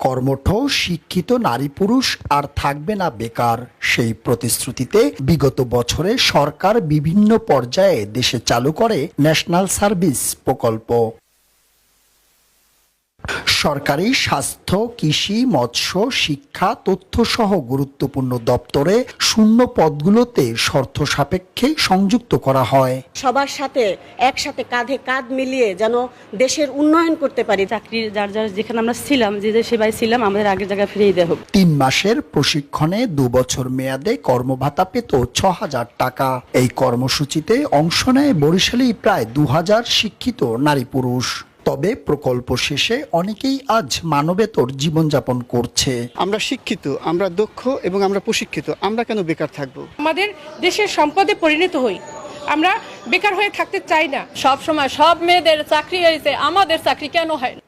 কর্মঠ শিক্ষিত নারী পুরুষ আর থাকবে না বেকার, সেই প্রতিশ্রুতিতে বিগত বছরে সরকার বিভিন্ন পর্যায়ে দেশে চালু করে ন্যাশনাল সার্ভিস প্রকল্প। সরকারি স্বাস্থ্য, কৃষি, মৎস্য, শিক্ষা, তথ্যসহ গুরুত্বপূর্ণ দপ্তরে শূন্য পদগুলোতে শর্ত সাপেক্ষে সংযুক্ত করা হয়। সবার সাথে একসাথে কাঁধে কাঁধ মিলিয়ে যেন দেশের উন্নয়ন করতে পারি। চাকরির যার যেখানে আমরা ছিলাম, যে সেবায় ছিলাম, আমাদের আগের জায়গায় ফিরিয়ে দেওয়া হোক। 3 মাসের প্রশিক্ষণে 2 বছর মেয়াদে কর্মভাতা পেত 6,000 টাকা। এই কর্মসূচিতে অংশ নেয় বরিশালী প্রায় 2,000 শিক্ষিত নারী পুরুষ। তবে প্রকল্প শেষে অনেকেই আজ মানবেতর জীবনযাপন করছে। আমরা শিক্ষিত, আমরা দক্ষ এবং আমরা প্রশিক্ষিত, আমরা কেন বেকার থাকব? আমাদের দেশের সম্পদে পরিণত হই, আমরা বেকার হয়ে থাকতে চাই না। সব সময় সব মেয়েদের চাকরি হয়েছে, আমাদের চাকরি কেন হয় না?